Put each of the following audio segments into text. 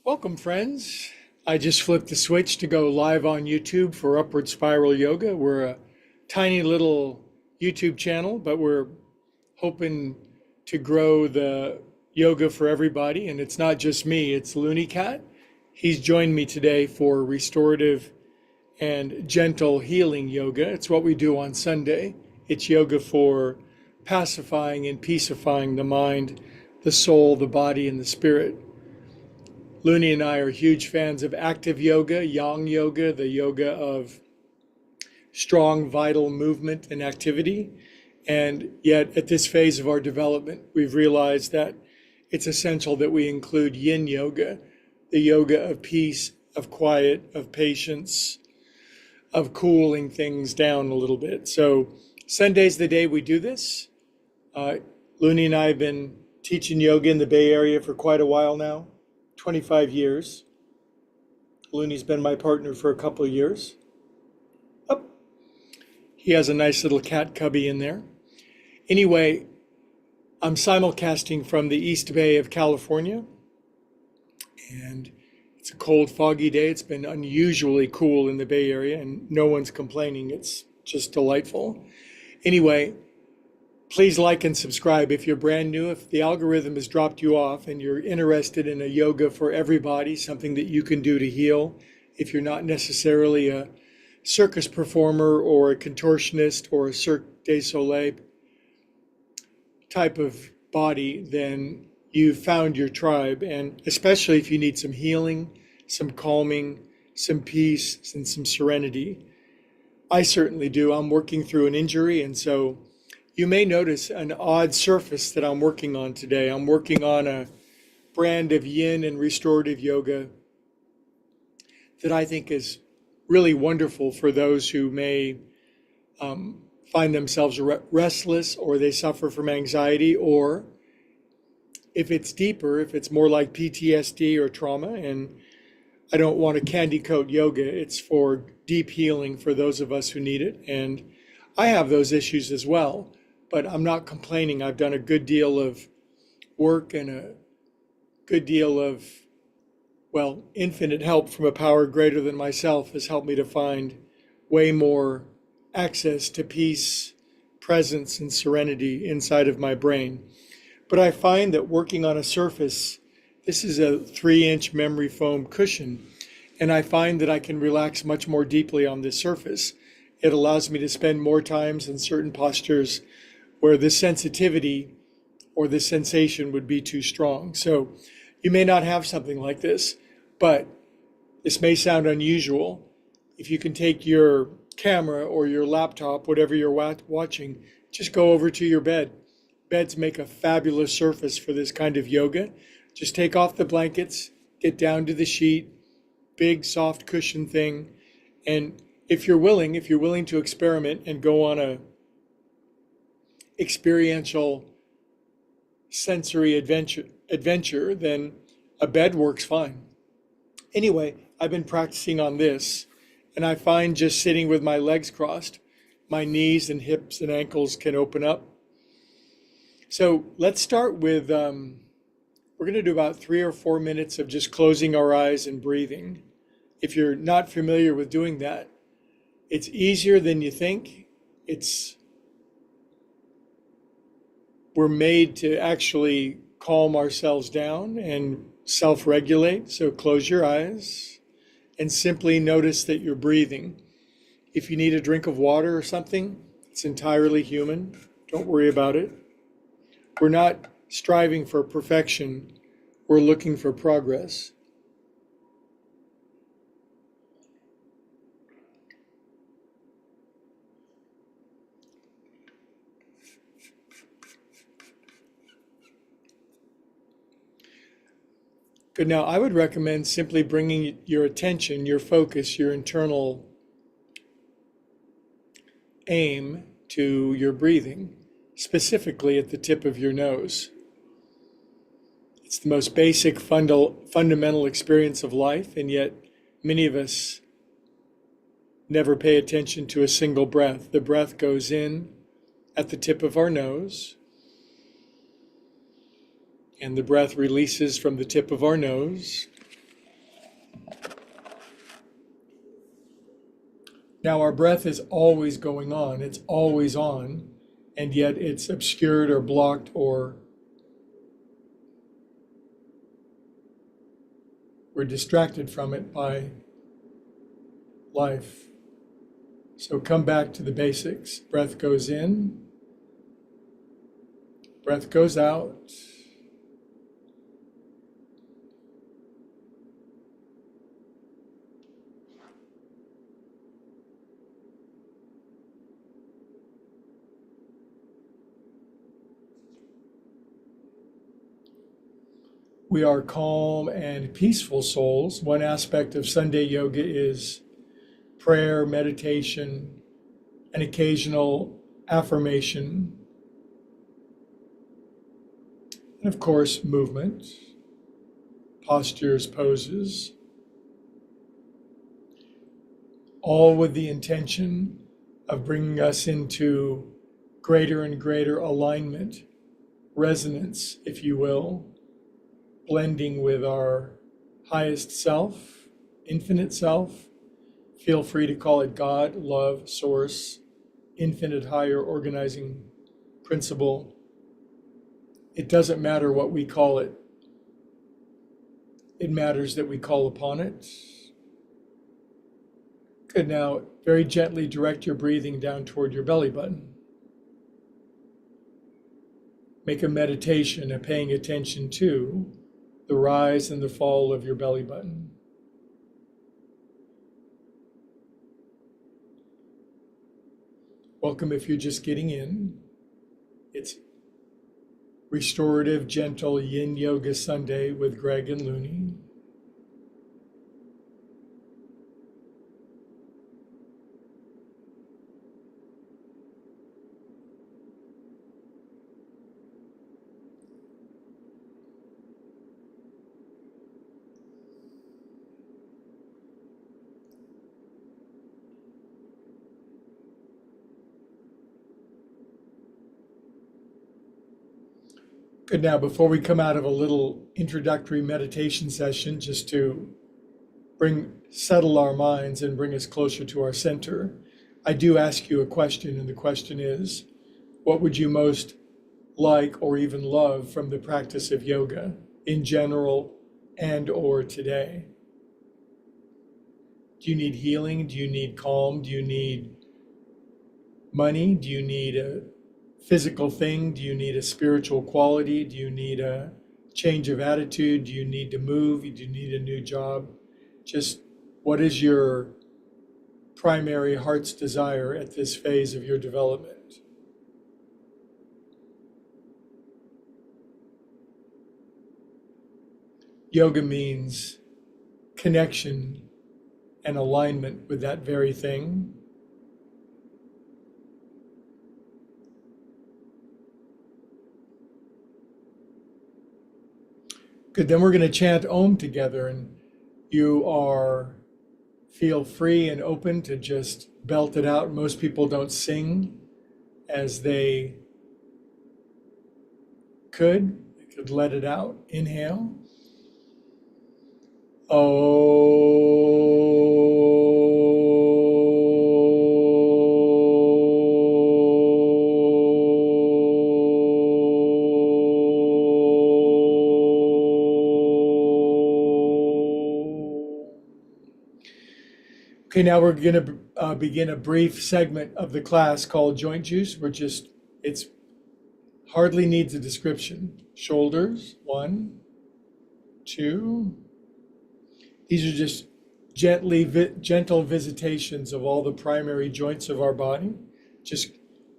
Welcome, friends. I just flipped the switch to go live on YouTube for Upward Spiral Yoga. We're a tiny little YouTube channel, but we're hoping to grow the yoga for everybody. And it's not just me, it's Looney Cat. He's joined me today for restorative and gentle healing yoga. It's what we do on Sunday. It's yoga for pacifying and peacifying the mind, the soul, the body, and the spirit. Looney and I are huge fans of active yoga, yang yoga, the yoga of strong, vital movement and activity. And yet, at this phase of our development, we've realized that it's essential that we include yin yoga, the yoga of peace, of quiet, of patience, of cooling things down a little bit. So Sunday's the day we do this. Looney and I have been teaching yoga in the Bay Area for quite a while now. 25 years. Looney's been my partner for a couple of years. Oh, he has a nice little cat cubby in there. Anyway, I'm simulcasting from the East Bay of California, and it's a cold, foggy day. It's been unusually cool in the Bay Area, and no one's complaining. It's just delightful. Anyway, please like and subscribe if you're brand new. If the algorithm has dropped you off and you're interested in a yoga for everybody, something that you can do to heal, if you're not necessarily a circus performer or a contortionist or a Cirque du Soleil type of body, then you've found your tribe. And especially if you need some healing, some calming, some peace, and some serenity. I certainly do. I'm working through an injury, and so you may notice an odd surface that I'm working on today. I'm working on a brand of yin and restorative yoga that I think is really wonderful for those who may find themselves restless, or they suffer from anxiety, or if it's deeper, if it's more like PTSD or trauma. And I don't want to candy coat yoga. It's for deep healing for those of us who need it. And I have those issues as well. But I'm not complaining. I've done a good deal of work, and a good deal of, infinite help from a power greater than myself has helped me to find way more access to peace, presence, and serenity inside of my brain. But I find that working on a surface, this is a 3-inch memory foam cushion, and I find that I can relax much more deeply on this surface. It allows me to spend more times in certain postures where the sensitivity or the sensation would be too strong. So you may not have something like this, but this may sound unusual. If you can take your camera or your laptop, whatever you're watching, just go over to your bed. Beds make a fabulous surface for this kind of yoga. Just take off the blankets, get down to the sheet, big soft cushion thing. And if you're willing to experiment and go on a experiential sensory adventure, then a bed works fine. Anyway, I've been practicing on this, and I find just sitting with my legs crossed, my knees and hips and ankles can open up. So let's start with, we're going to do about 3 or 4 minutes of just closing our eyes and breathing. If you're not familiar with doing that, it's easier than you think. We're made to actually calm ourselves down and self-regulate. So close your eyes and simply notice that you're breathing. If you need a drink of water or something, it's entirely human. Don't worry about it. We're not striving for perfection. We're looking for progress. Good. Now, I would recommend simply bringing your attention, your focus, your internal aim to your breathing, specifically at the tip of your nose. It's the most basic, fundamental experience of life, and yet many of us never pay attention to a single breath. The breath goes in at the tip of our nose, and the breath releases from the tip of our nose. Now, our breath is always going on, it's always on, and yet it's obscured or blocked, or we're distracted from it by life. So come back to the basics. Breath goes in, breath goes out. We are calm and peaceful souls. One aspect of Sunday yoga is prayer, meditation, an occasional affirmation, and of course, movement, postures, poses, all with the intention of bringing us into greater and greater alignment, resonance, if you will, blending with our highest self, infinite self. Feel free to call it God, love, source, infinite higher organizing principle. It doesn't matter what we call it. It matters that we call upon it. Good. Now, very gently direct your breathing down toward your belly button. Make a meditation of paying attention to the rise and the fall of your belly button. Welcome if you're just getting in. It's Restorative, Gentle Yin Yoga Sunday with Greg and Looney. Good. Now, before we come out of a little introductory meditation session, just to settle our minds and bring us closer to our center, I do ask you a question, and the question is, what would you most like or even love from the practice of yoga in general and or today? Do you need healing? Do you need calm? Do you need money? Do you need a physical thing? Do you need a spiritual quality? Do you need a change of attitude? Do you need to move? Do you need a new job? Just what is your primary heart's desire at this phase of your development? Yoga means connection and alignment with that very thing. Good, then we're going to chant Om together, and feel free and open to just belt it out. Most people don't sing as they could. They could let it out. Inhale. Okay, now we're going to begin a brief segment of the class called Joint Juice. It's hardly needs a description. Shoulders, 1, 2. These are just gentle visitations of all the primary joints of our body, just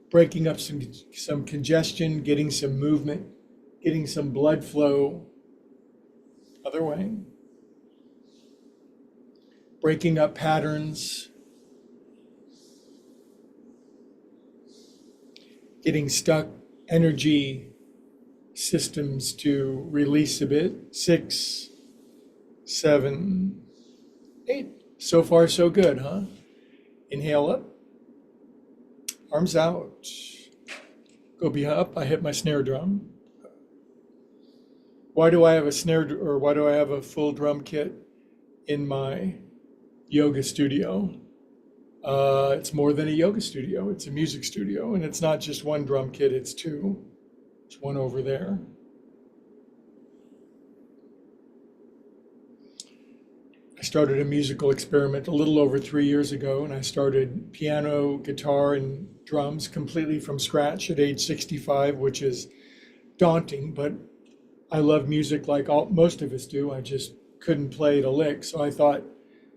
breaking up some congestion, getting some movement, getting some blood flow. Other way. Breaking up patterns, getting stuck energy systems to release a bit. 6, 7, 8. So far, so good, huh? Inhale up, arms out. Go up. I hit my snare drum. Why do I have a full drum kit in my yoga studio? It's more than a yoga studio. It's a music studio, and it's not just one drum kit, it's two. There's one over there. I started a musical experiment a little over 3 years ago, and I started piano, guitar, and drums completely from scratch at age 65, which is daunting, but I love music like most of us do. I just couldn't play it a lick. So I thought,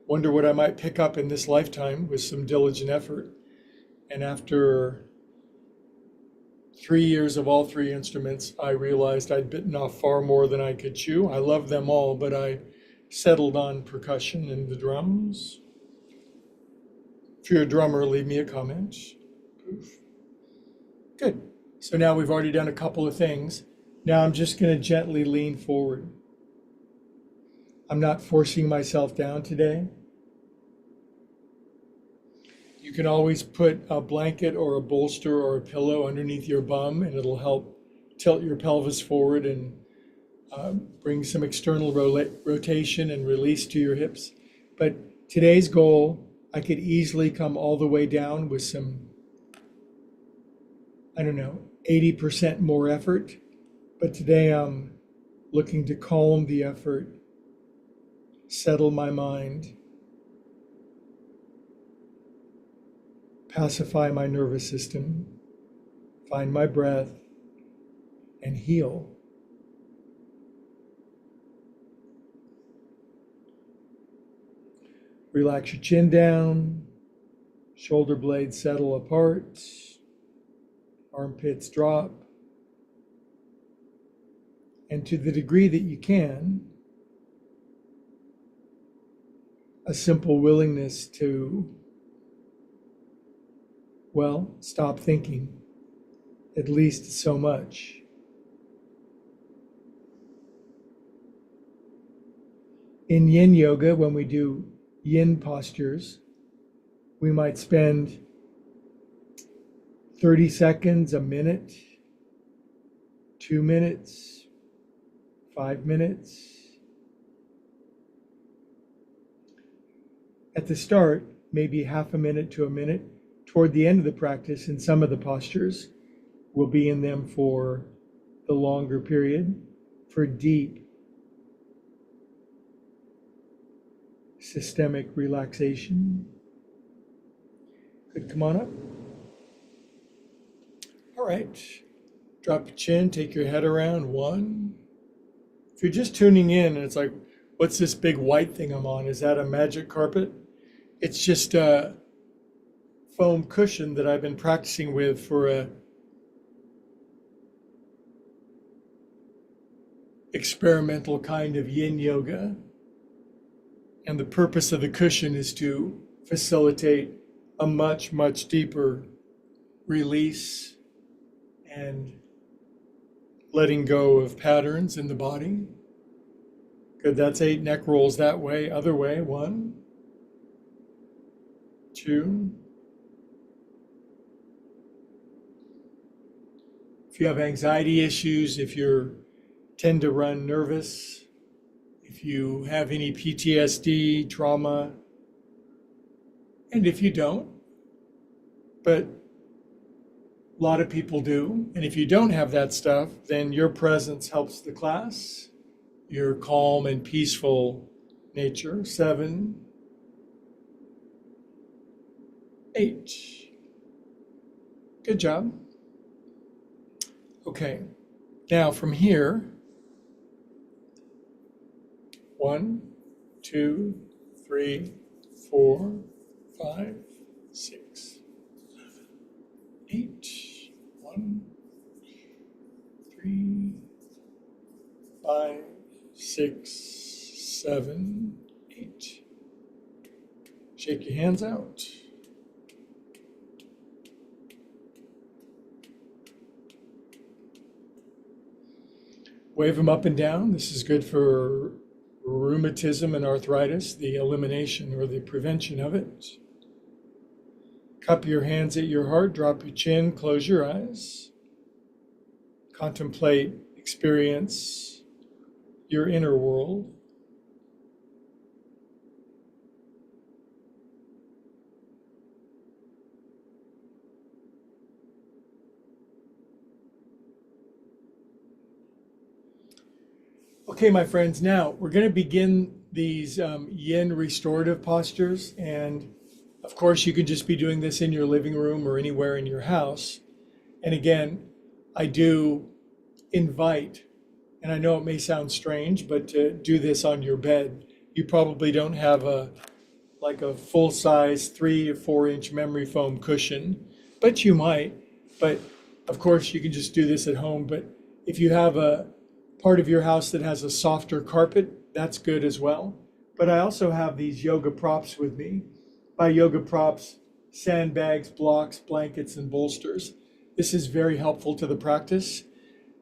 wonder what I might pick up in this lifetime with some diligent effort. And after 3 years of all three instruments, I realized I'd bitten off far more than I could chew. I love them all, but I settled on percussion and the drums. If you're a drummer, leave me a comment. Poof. Good. So now we've already done a couple of things. Now I'm just going to gently lean forward. I'm not forcing myself down today. You can always put a blanket or a bolster or a pillow underneath your bum, and it'll help tilt your pelvis forward and bring some external rotation and release to your hips. But today's goal, I could easily come all the way down with some, 80% more effort. But today I'm looking to calm the effort, settle my mind, pacify my nervous system, find my breath, and heal. Relax your chin down, shoulder blades settle apart, armpits drop. And to the degree that you can, a simple willingness to, stop thinking, at least so much. In yin yoga, when we do yin postures, we might spend 30 seconds, a minute, 2 minutes, 5 minutes. At the start, maybe half a minute to a minute. Toward the end of the practice, in some of the postures, we'll be in them for the longer period, for deep systemic relaxation. Good, come on up. All right, drop your chin, take your head around, one. If you're just tuning in and it's like, what's this big white thing I'm on? Is that a magic carpet? It's just a foam cushion that I've been practicing with for a experimental kind of yin yoga. And the purpose of the cushion is to facilitate a much, much deeper release and letting go of patterns in the body. Good, that's 8 neck rolls that way. Other way, 1, 2. If you have anxiety issues, if you tend to run nervous, if you have any PTSD, trauma, and if you don't, but a lot of people do, and if you don't have that stuff, then your presence helps the class, your calm and peaceful nature. 7, 8. Good job. Okay, now from here, 1, 2, 3, 4, 5, 6, 8. 1, 3, 5, 6, 7, 8. Shake your hands out. Wave them up and down. This is good for rheumatism and arthritis, the elimination or the prevention of it. Cup your hands at your heart, drop your chin, close your eyes. Contemplate, experience your inner world. Okay, my friends, now we're going to begin these yin restorative postures. And of course, you can just be doing this in your living room or anywhere in your house. And again, I do invite, and I know it may sound strange, but to do this on your bed. You probably don't have a full-size 3 to 4 inch memory foam cushion, but you might. But of course, you can just do this at home. But if you have a part of your house that has a softer carpet, that's good as well. But I also have these yoga props with me. By yoga props, sandbags, blocks, blankets, and bolsters. This is very helpful to the practice.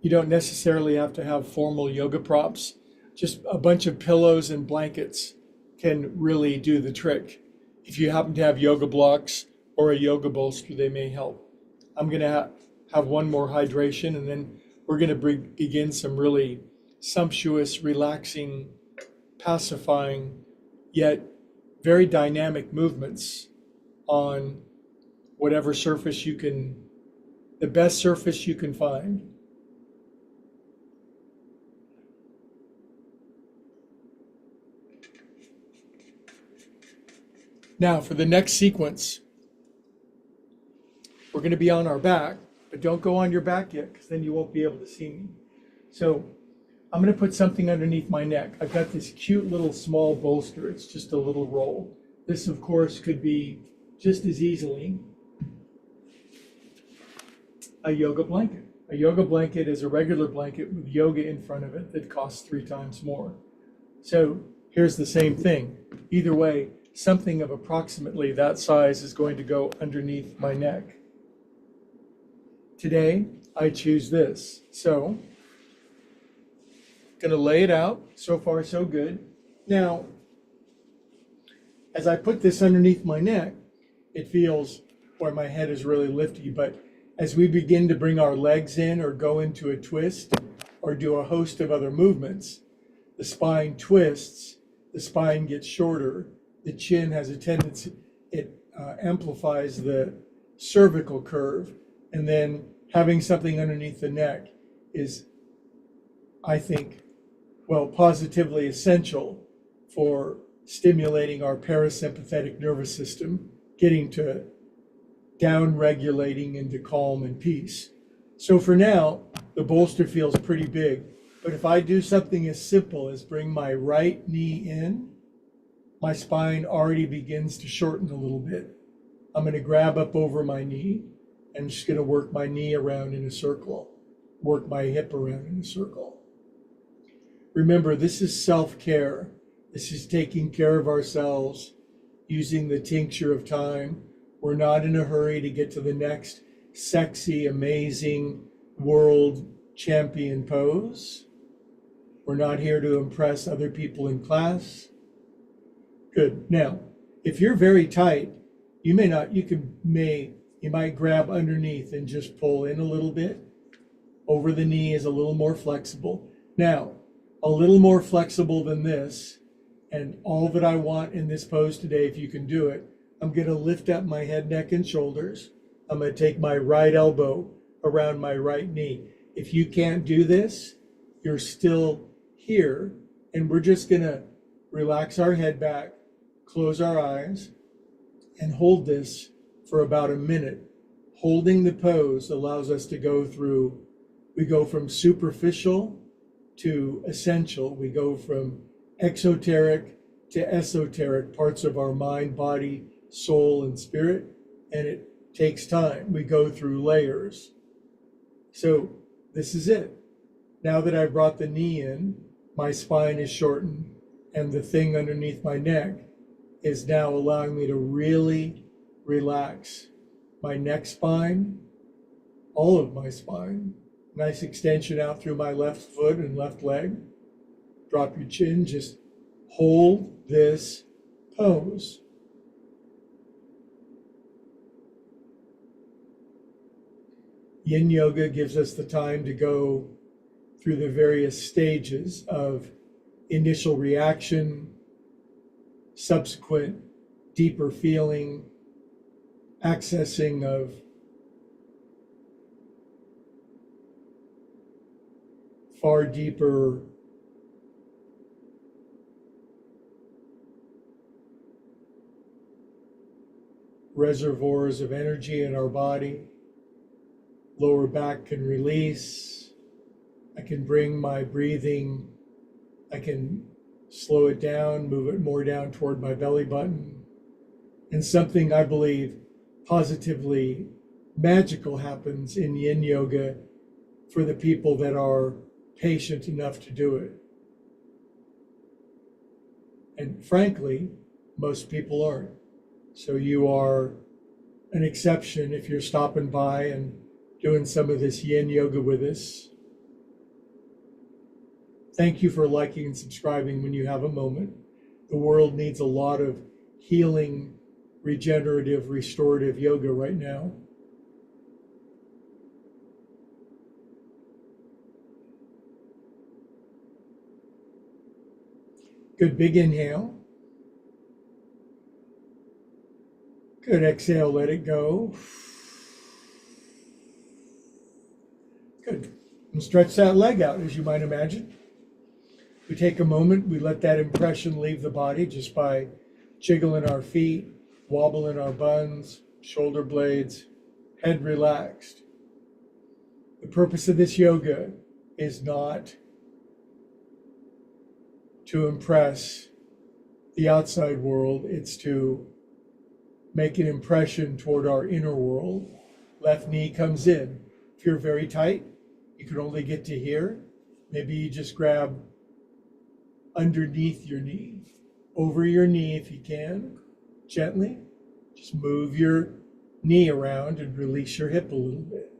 You don't necessarily have to have formal yoga props. Just a bunch of pillows and blankets can really do the trick. If you happen to have yoga blocks or a yoga bolster, they may help. I'm going to have one more hydration, and then we're going to begin some really sumptuous, relaxing, pacifying, yet very dynamic movements on whatever surface you can, the best surface you can find. Now, for the next sequence, we're going to be on our back, but don't go on your back yet, because then you won't be able to see me. So I'm going to put something underneath my neck. I've got this cute little small bolster. It's just a little roll. This, of course, could be just as easily a yoga blanket. A yoga blanket is a regular blanket with yoga in front of it that costs 3 times more. So here's the same thing. Either way, something of approximately that size is going to go underneath my neck. Today, I choose this. So, going to lay it out. So far, so good. Now, as I put this underneath my neck, it feels, boy, my head is really lifty, but as we begin to bring our legs in or go into a twist or do a host of other movements, the spine twists, the spine gets shorter, the chin has a tendency, it amplifies the cervical curve, and then having something underneath the neck is, I think, well, positively essential for stimulating our parasympathetic nervous system, getting to down regulating into calm and peace. So for now, the bolster feels pretty big, but if I do something as simple as bring my right knee in, my spine already begins to shorten a little bit. I'm going to grab up over my knee and just going to work my knee around in a circle, work my hip around in a circle. Remember, this is self-care. This is taking care of ourselves, using the tincture of time. We're not in a hurry to get to the next sexy, amazing world champion pose. We're not here to impress other people in class. Good. Now, if you're very tight, you might grab underneath and just pull in a little bit. Over the knee is a little more flexible. Now, a little more flexible than this, and all that I want in this pose today, if you can do it, I'm going to lift up my head, neck, and shoulders. I'm going to take my right elbow around my right knee. If you can't do this, you're still here, and we're just going to relax our head back, close our eyes, and hold this for about a minute. Holding the pose allows us to go through, we go from superficial to essential. We go from exoteric to esoteric parts of our mind, body, soul, and spirit, and it takes time. We go through layers. So this is it. Now that I brought the knee in, my spine is shortened, and the thing underneath my neck is now allowing me to really relax my neck spine, all of my spine. Nice extension out through my left foot and left leg. Drop your chin, just hold this pose. Yin Yoga gives us the time to go through the various stages of initial reaction, subsequent deeper feeling, accessing of far deeper reservoirs of energy in our body. Lower back can release. I can bring my breathing, I can slow it down, move it more down toward my belly button. And something I believe positively magical happens in yin yoga for the people that are patient enough to do it. And frankly, most people aren't. So you are an exception if you're stopping by and doing some of this yin yoga with us. Thank you for liking and subscribing when you have a moment. The world needs a lot of healing, regenerative, restorative yoga right now. Good big inhale. Good exhale, let it go. Good. And stretch that leg out, as you might imagine. We take a moment, we let that impression leave the body just by jiggling our feet, wobbling our buns, shoulder blades, head relaxed. The purpose of this yoga is not to impress the outside world, it's to make an impression toward our inner world. Left knee comes in. If you're very tight, you can only get to here. Maybe you just grab underneath your knee, over your knee if you can, gently. Just move your knee around and release your hip a little bit.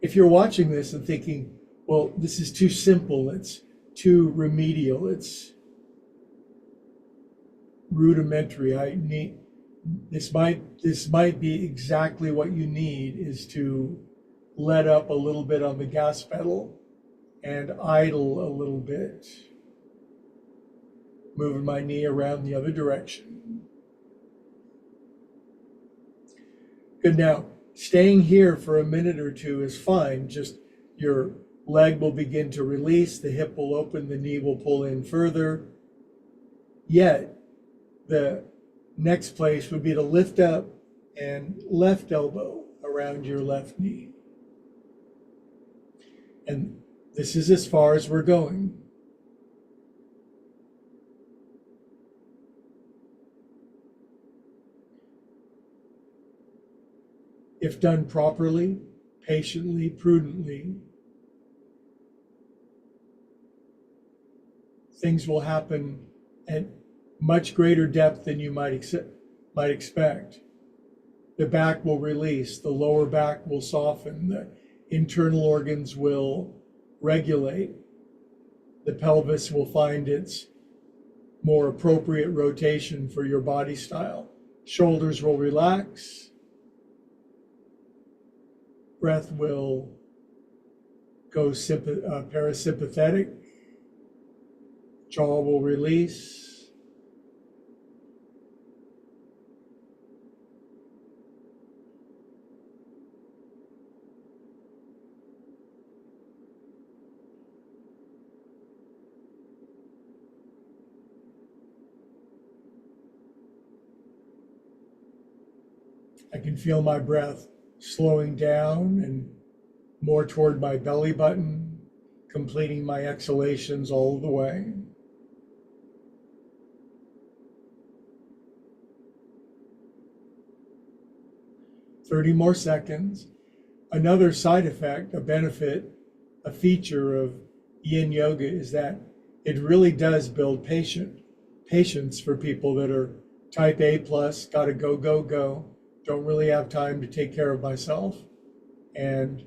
If you're watching this and thinking, well, this is too simple, it's too remedial, it's rudimentary, this might be exactly what you need, is to let up a little bit on the gas pedal and idle a little bit. Moving my knee around the other direction. Good. Now, staying here for a minute or two is fine. Just your leg will begin to release, the hip will open, the knee will pull in further. Yet, the next place would be to lift up and left elbow around your left knee. And this is as far as we're going. If done properly, patiently, prudently, things will happen at much greater depth than you might expect. The back will release, the lower back will soften, the internal organs will regulate, the pelvis will find its more appropriate rotation for your body style. Shoulders will relax, breath will go parasympathetic, jaw will release. I can feel my breath slowing down and more toward my belly button, completing my exhalations all the way. "30 more seconds. Another side effect, a benefit, a feature of yin yoga is that it really does build patience for people that are type A plus, gotta go, go, go. Don't really have time to take care of myself. And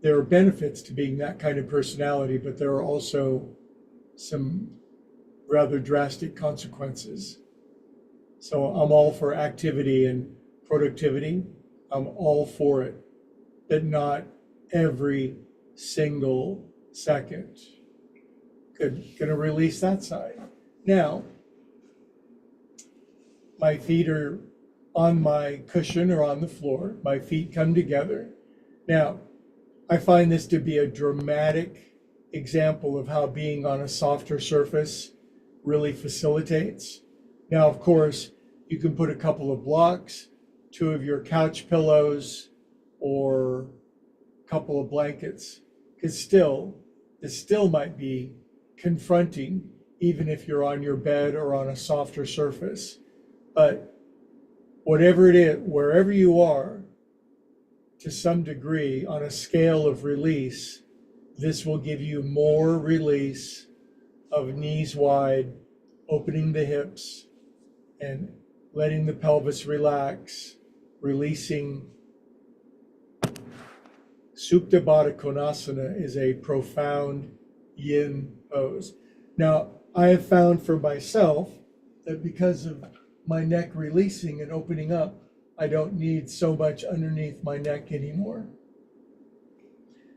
there are benefits to being that kind of personality, but there are also some rather drastic consequences. So I'm all for activity and productivity. I'm all for it, but not every single second. Good. Gonna release that side. Now, my feet are on my cushion or on the floor. My feet come together. Now, I find this to be a dramatic example of how being on a softer surface really facilitates. Now, of course, you can put a couple of blocks, two of your couch pillows, or a couple of blankets, because this still might be confronting, even if you're on your bed or on a softer surface. But whatever it is, wherever you are, to some degree, on a scale of release, this will give you more release of knees wide, opening the hips and letting the pelvis relax, releasing. Supta Baddha Konasana is a profound yin pose. Now, I have found for myself that because of my neck releasing and opening up, I don't need so much underneath my neck anymore.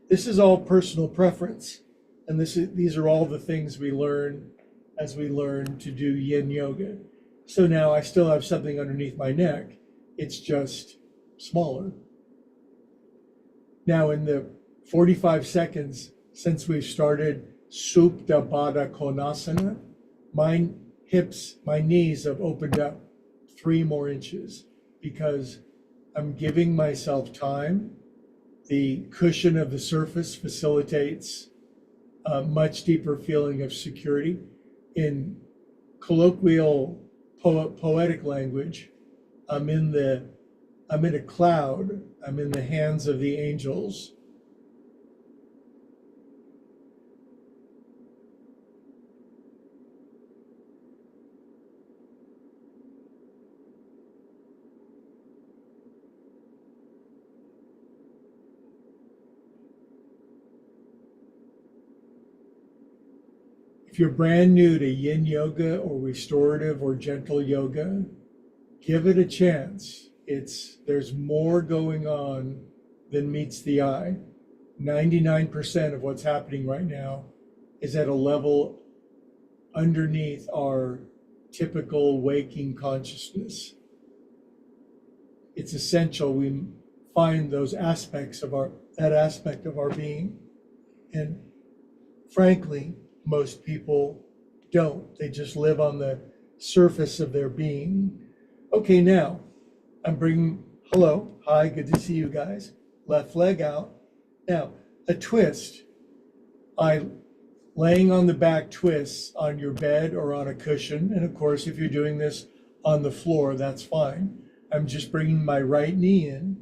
This is all personal preference, and these are all the things we learn as we learn to do yin yoga. So now I still have something underneath my neck, it's just smaller. Now, in the 45 seconds since we've started Supta Baddha Konasana, my hips, my knees have opened up 3 more inches because I'm giving myself time. The cushion of the surface facilitates a much deeper feeling of security. In colloquial poetic language, I'm in a cloud. I'm in the hands of the angels. If you're brand new to yin yoga or restorative or gentle yoga, give it a chance. There's more going on than meets the eye. 99% of what's happening right now is at a level underneath our typical waking consciousness. It's essential we find that aspect of our being. And frankly, most people don't. They just live on the surface of their being. Okay, now hello, hi, good to see you guys. Left leg out. Now, a twist. Laying on the back twists on your bed or on a cushion. And of course, if you're doing this on the floor, that's fine. I'm just bringing my right knee in.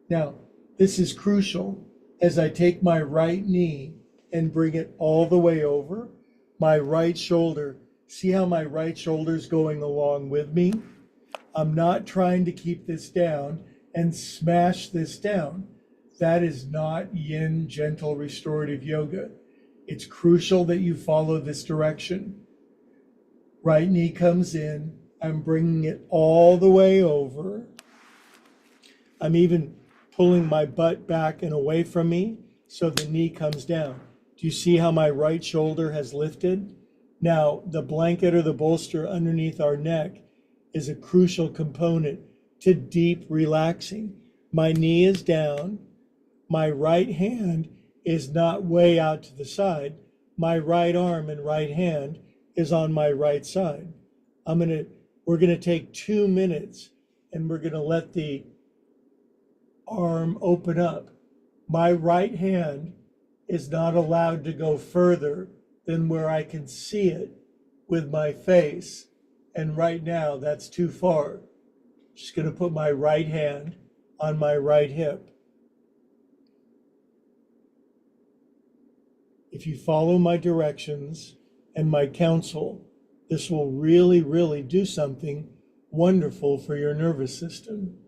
Now, this is crucial. As I take my right knee and bring it all the way over, my right shoulder, see how my right shoulder is going along with me? I'm not trying to keep this down and smash this down. That is not yin gentle restorative yoga. It's crucial that you follow this direction. Right knee comes in. I'm bringing it all the way over. I'm even pulling my butt back and away from me so the knee comes down. Do you see how my right shoulder has lifted? Now, the blanket or the bolster underneath our neck is a crucial component to deep relaxing. My knee is down. My right hand is not way out to the side. My right arm and right hand is on my right side. We're gonna take 2 minutes and we're gonna let the arm open up. My right hand is not allowed to go further than where I can see it with my face. And right now that's too far. Just gonna put my right hand on my right hip. If you follow my directions and my counsel, this will really, really do something wonderful for your nervous system.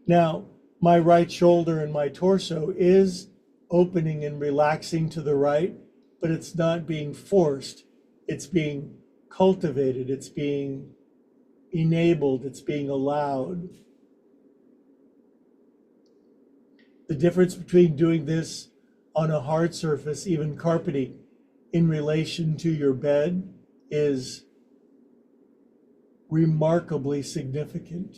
Now, my right shoulder and my torso is opening and relaxing to the right, but it's not being forced. It's being cultivated. It's being enabled. It's being allowed. The difference between doing this on a hard surface, even carpeting, in relation to your bed is remarkably significant.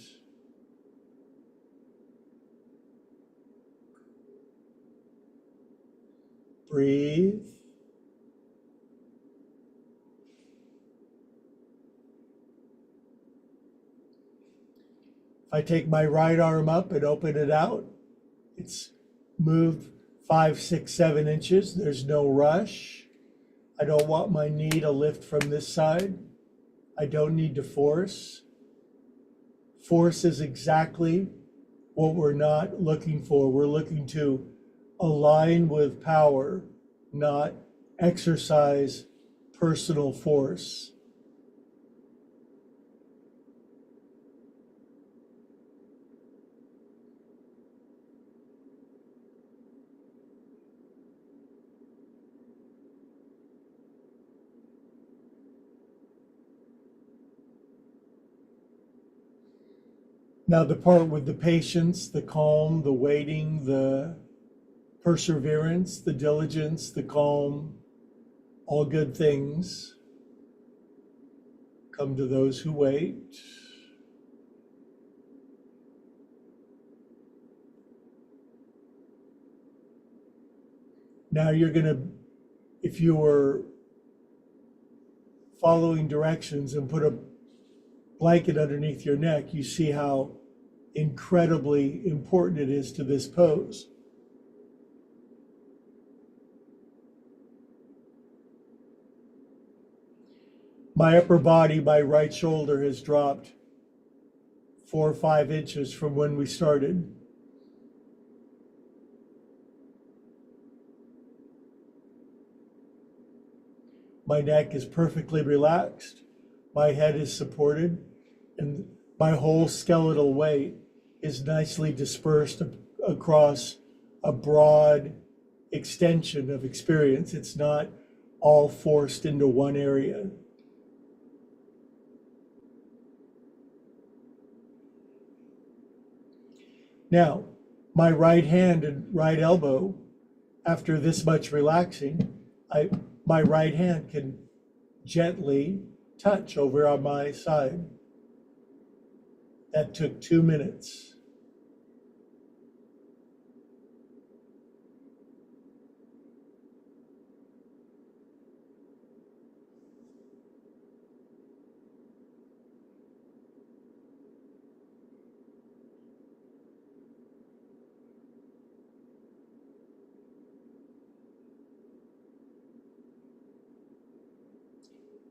Breathe. If I take my right arm up and open it out, it's moved 5, 6, 7 inches. There's no rush. I don't want my knee to lift from this side. I don't need to force. Force is exactly what we're not looking for. We're looking to align with power, not exercise personal force. Now, the part with the patience, the calm, the waiting, the perseverance, the diligence, the calm, all good things come to those who wait. Now you're going to, if you were following directions and put a blanket underneath your neck, you see how incredibly important it is to this pose. My upper body, my right shoulder has dropped 4 or 5 inches from when we started. My neck is perfectly relaxed. My head is supported, and my whole skeletal weight is nicely dispersed across a broad extension of experience. It's not all forced into one area. Now, my right hand and right elbow, after this much relaxing, my right hand can gently touch over on my side. That took 2 minutes.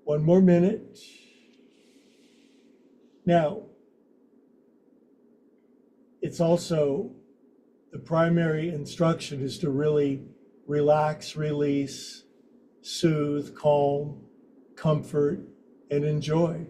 One more minute. Now, it's also, the primary instruction is to really relax, release, soothe, calm, comfort, and enjoy.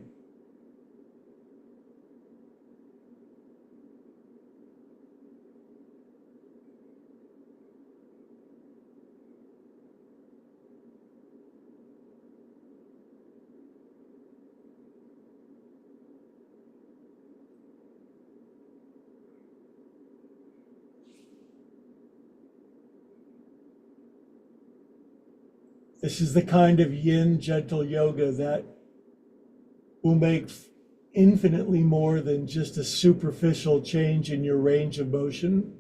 This is the kind of yin gentle yoga that will make infinitely more than just a superficial change in your range of motion,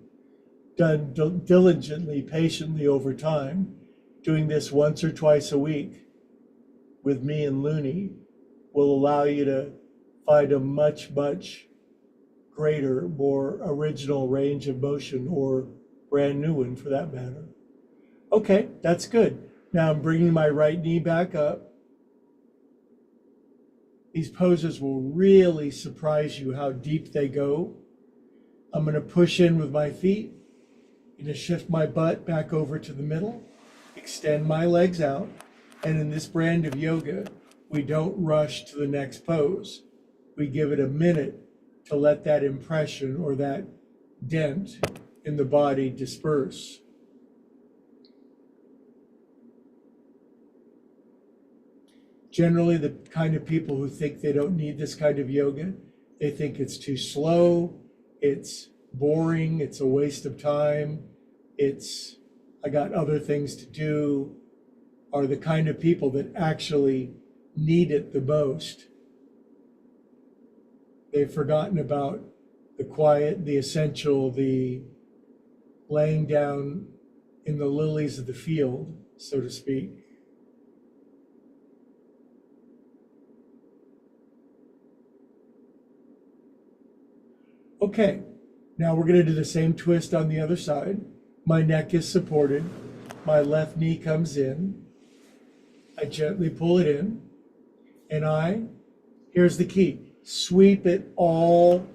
done diligently, patiently over time. Doing this once or twice a week with me and Looney will allow you to find a much, much greater, more original range of motion, or brand new one for that matter. Okay, that's good. Now I'm bringing my right knee back up. These poses will really surprise you how deep they go. I'm going to push in with my feet. I'm going to shift my butt back over to the middle, extend my legs out, and in this brand of yoga, we don't rush to the next pose. We give it a minute to let that impression or that dent in the body disperse. Generally, the kind of people who think they don't need this kind of yoga, they think it's too slow, it's boring, it's a waste of time, I got other things to do, are the kind of people that actually need it the most. They've forgotten about the quiet, the essential, the laying down in the lilies of the field, so to speak. Okay, now we're going to do the same twist on the other side. My neck is supported. My left knee comes in. I gently pull it in, and here's the key, sweep it all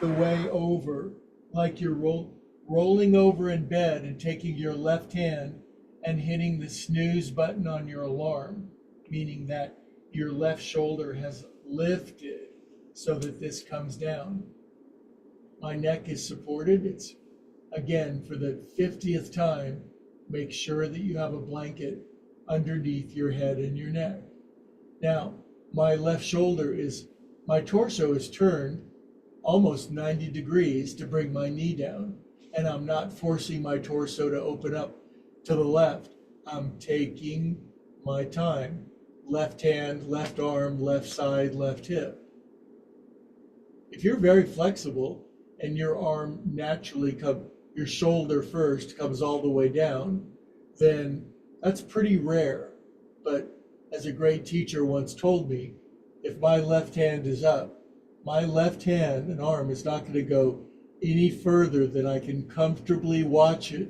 the way over, like you're rolling over in bed and taking your left hand and hitting the snooze button on your alarm, meaning that your left shoulder has lifted so that this comes down. My neck is supported. It's, again, for the 50th time, make sure that you have a blanket underneath your head and your neck. Now, my my torso is turned almost 90 degrees to bring my knee down, and I'm not forcing my torso to open up to the left. I'm taking my time. Left hand, left arm, left side, left hip. If you're very flexible and your arm naturally your shoulder first comes all the way down, then that's pretty rare. But as a great teacher once told me, if my left hand is up, my left hand and arm is not going to go any further than I can comfortably watch it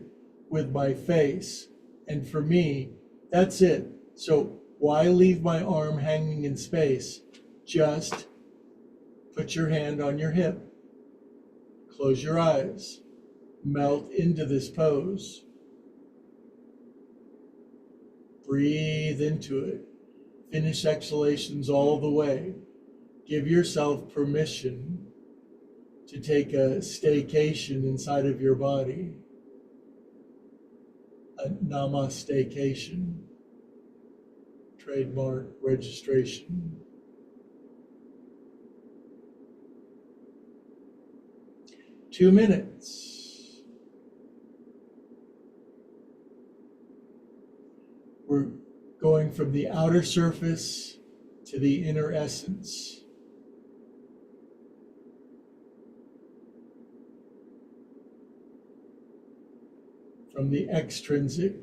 with my face. And for me, that's it. So why leave my arm hanging in space? Just put your hand on your hip. Close your eyes. Melt into this pose. Breathe into it. Finish exhalations all the way. Give yourself permission to take a staycation inside of your body. A namastecation. Trademark registration. Two minutes. We're going from the outer surface to the inner essence. From the extrinsic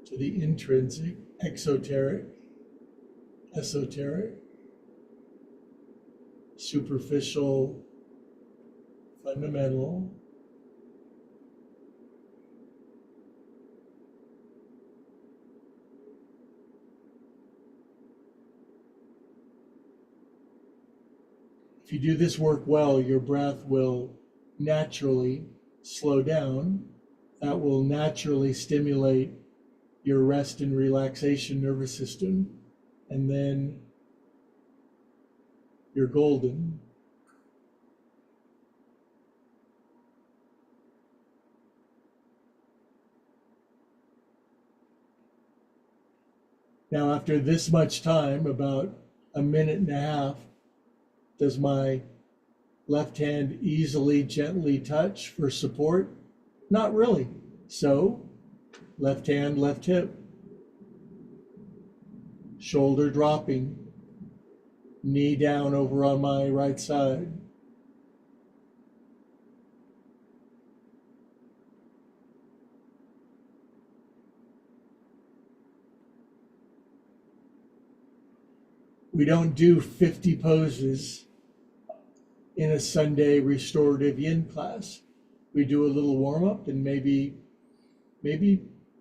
to the intrinsic, exoteric, esoteric, superficial, fundamental, if you do this work well, your breath will naturally slow down. That will naturally stimulate your rest and relaxation nervous system, and then you're golden. Now, after this much time, about a minute and a half, does my left hand easily, gently touch for support? Not really. So, left hand, left hip. Shoulder dropping. Knee down over on my right side. We don't do 50 poses in a Sunday restorative yin class. We do a little warm up and maybe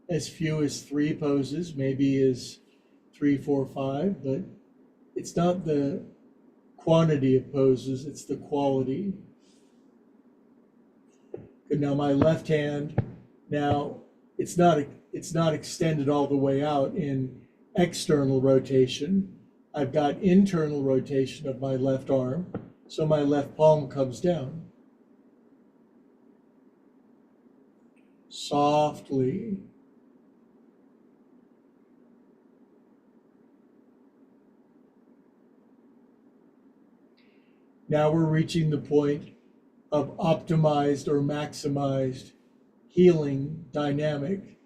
as few as 3 poses, maybe as 3, 4, 5, but it's not the quantity of poses, it's the quality. Good, now my left hand, now it's not extended all the way out in external rotation. I've got internal rotation of my left arm, so my left palm comes down. Softly. Now we're reaching the point of optimized or maximized healing dynamic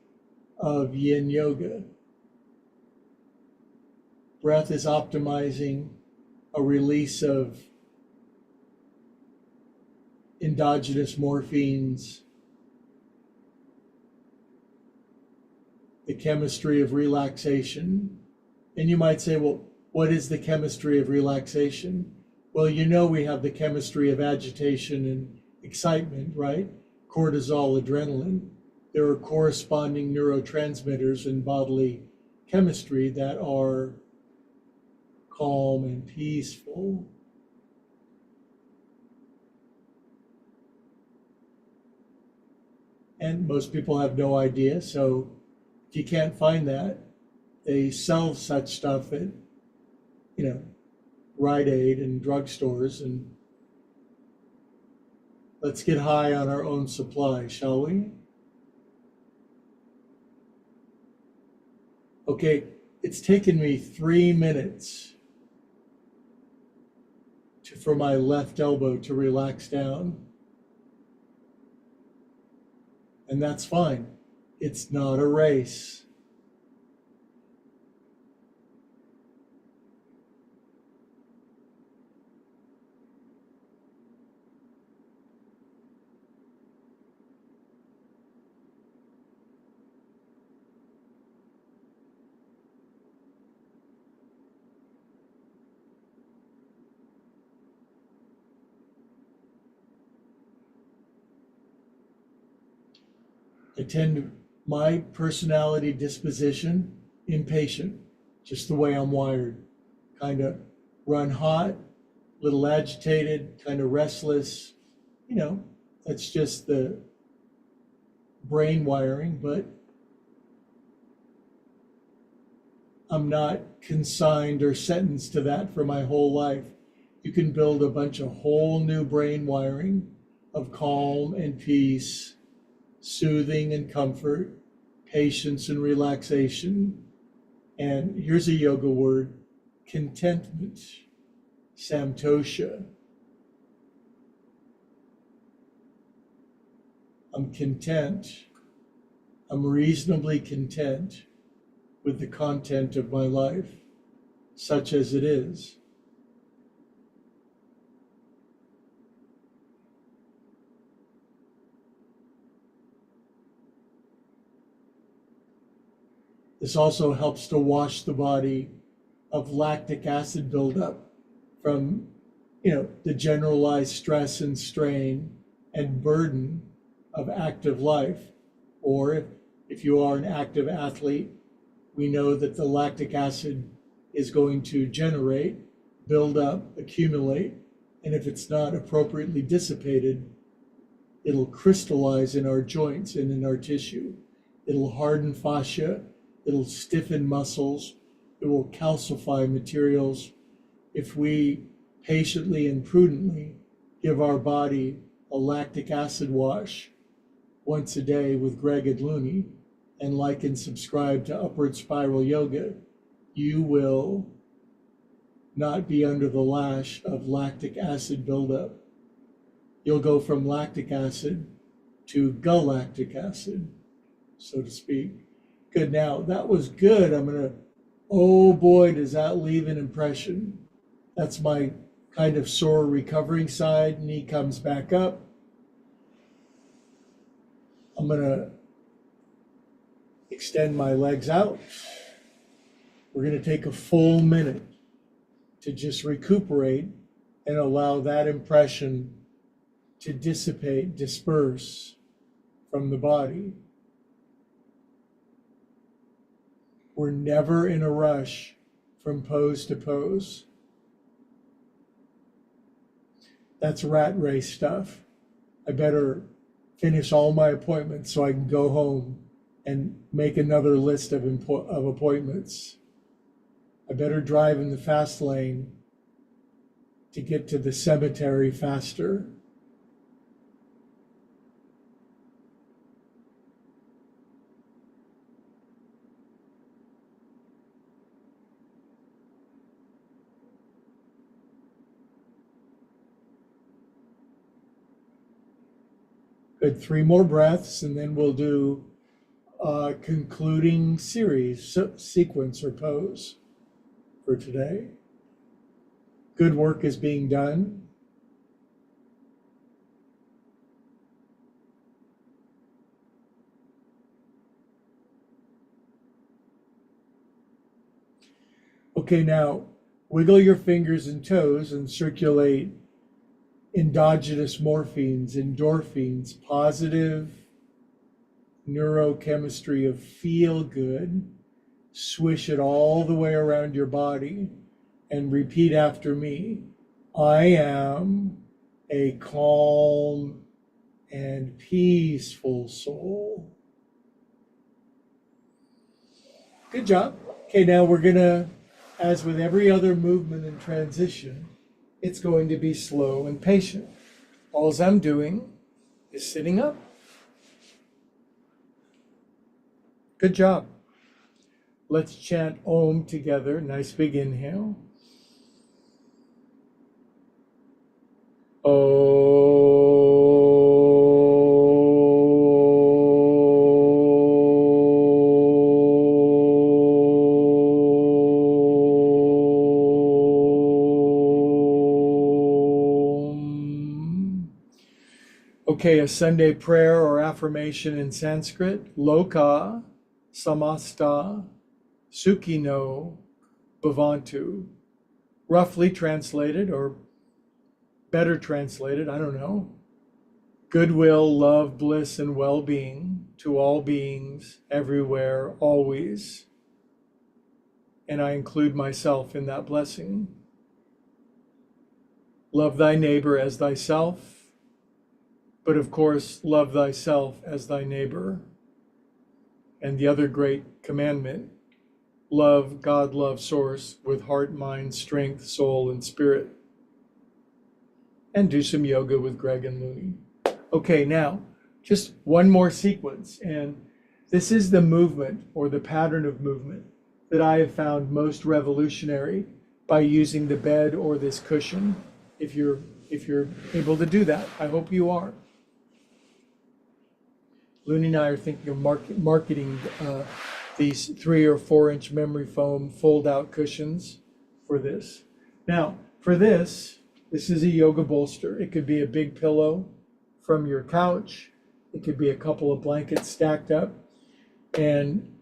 of yin yoga. Breath is optimizing a release of endogenous morphines, the chemistry of relaxation. And you might say, well, what is the chemistry of relaxation? Well, you know we have the chemistry of agitation and excitement, right? Cortisol, adrenaline. There are corresponding neurotransmitters in bodily chemistry that are calm and peaceful. And most people have no idea. So if you can't find that, they sell such stuff at, you know, Rite Aid and drugstores. And let's get high on our own supply, shall we? Okay, it's taken me 3 minutes for my left elbow to relax down. And that's fine. It's not a race. My personality disposition, impatient, just the way I'm wired. Kind of run hot, little agitated, kind of restless. You know, that's just the brain wiring, but I'm not consigned or sentenced to that for my whole life. You can build a bunch of whole new brain wiring of calm and peace, soothing and comfort, patience and relaxation. And here's a yoga word, contentment, samtosha. I'm content. I'm reasonably content with the content of my life, such as it is. This also helps to wash the body of lactic acid buildup from, the generalized stress and strain and burden of active life. Or if you are an active athlete, we know that the lactic acid is going to generate, build up, accumulate, and if it's not appropriately dissipated, it'll crystallize in our joints and in our tissue. It'll harden fascia, it'll stiffen muscles, it will calcify materials. If we patiently and prudently give our body a lactic acid wash once a day with Greg and Looney, and like and subscribe to Upward Spiral Yoga, you will not be under the lash of lactic acid buildup. You'll go from lactic acid to galactic acid, so to speak. Good. Now, that was good. Oh boy, does that leave an impression. That's my kind of sore recovering side. Knee comes back up. I'm going to extend my legs out. We're going to take a full minute to just recuperate and allow that impression to dissipate, disperse from the body. We're never in a rush from pose to pose. That's rat race stuff. I better finish all my appointments so I can go home and make another list of appointments. I better drive in the fast lane to get to the cemetery faster. Good, 3 more breaths, and then we'll do a concluding series, sequence or pose for today. Good work is being done. Okay, now Wiggle your fingers and toes and circulate endogenous morphines, endorphins, positive neurochemistry of feel good. Swish it all the way around your body and repeat after me. I am a calm and peaceful soul. Good job. Okay, now we're gonna, as with every other movement and transition, it's going to be slow and patient. All I'm doing is sitting up. Good job. Let's chant Om together. Nice big inhale. Okay, a Sunday prayer or affirmation in Sanskrit. Loka samasta sukhino bhavantu. Roughly translated, or better translated, I don't know. Goodwill, love, bliss, and well-being to all beings, everywhere, always. And I include myself in that blessing. Love thy neighbor as thyself. But of course, love thyself as thy neighbor. And the other great commandment, love God, love source with heart, mind, strength, soul, and spirit. And do some yoga with Greg and Looney. Okay, now, just one more sequence. And this is the movement or the pattern of movement that I have found most revolutionary by using the bed or this cushion. If you're able to do that, I hope you are. Looney and I are thinking of marketing these 3 or 4 inch memory foam fold out cushions for this. Now, for this is a yoga bolster. It could be a big pillow from your couch. It could be a couple of blankets stacked up. And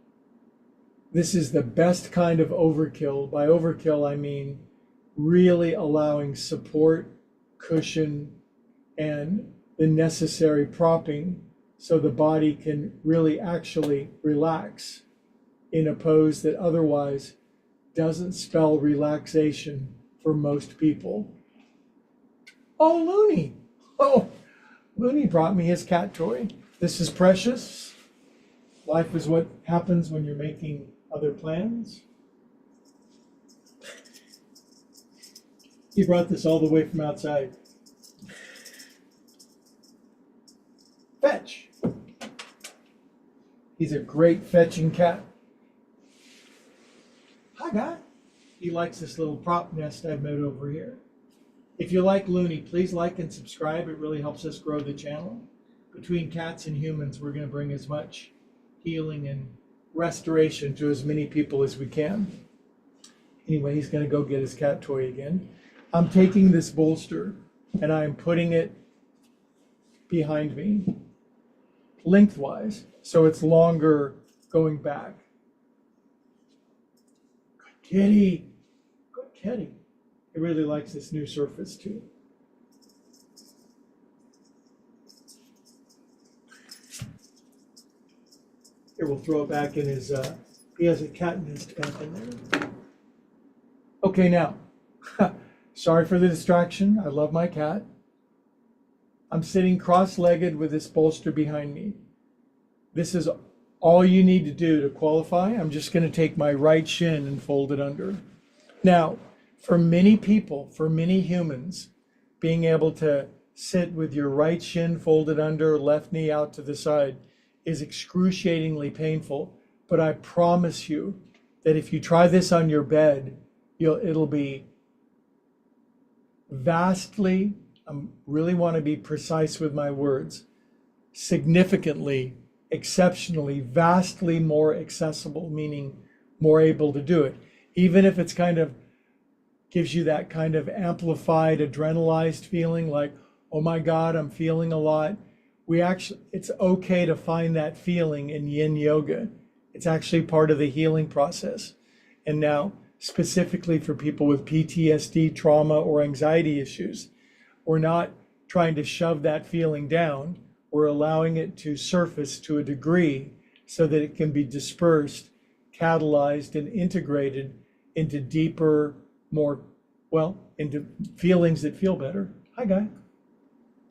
this is the best kind of overkill. By overkill, I mean really allowing support, cushion, and the necessary propping so the body can really actually relax in a pose that otherwise doesn't spell relaxation for most people. Oh, Looney. Oh, Looney brought me his cat toy. This is precious. Life is what happens when you're making other plans. He brought this all the way from outside. Fetch. He's a great fetching cat. Hi, guy. He likes this little prop nest I've made over here. If you like Looney, please like and subscribe. It really helps us grow the channel. Between cats and humans, we're going to bring as much healing and restoration to as many people as we can. Anyway, he's going to go get his cat toy again. I'm taking this bolster and I'm putting it behind me, lengthwise, so it's longer going back. Good kitty. Good kitty. He really likes this new surface too. Here, we'll throw it back in his, he has a cat nest back in there. Okay, now, sorry for the distraction. I love my cat. I'm sitting cross-legged with this bolster behind me. This is all you need to do to qualify. I'm just going to take my right shin and fold it under. Now, for many people, for many humans, being able to sit with your right shin folded under, left knee out to the side is excruciatingly painful. But I promise you that if you try this on your bed, it'll be vastly, I really want to be precise with my words, significantly, exceptionally, vastly more accessible, meaning more able to do it. Even if it's kind of gives you that kind of amplified, adrenalized feeling like, oh my God, I'm feeling a lot. It's okay to find that feeling in yin yoga. It's actually part of the healing process. And now specifically for people with PTSD, trauma, or anxiety issues. We're not trying to shove that feeling down. We're allowing it to surface to a degree so that it can be dispersed, catalyzed, and integrated into deeper, more, well, into feelings that feel better. Hi, guy.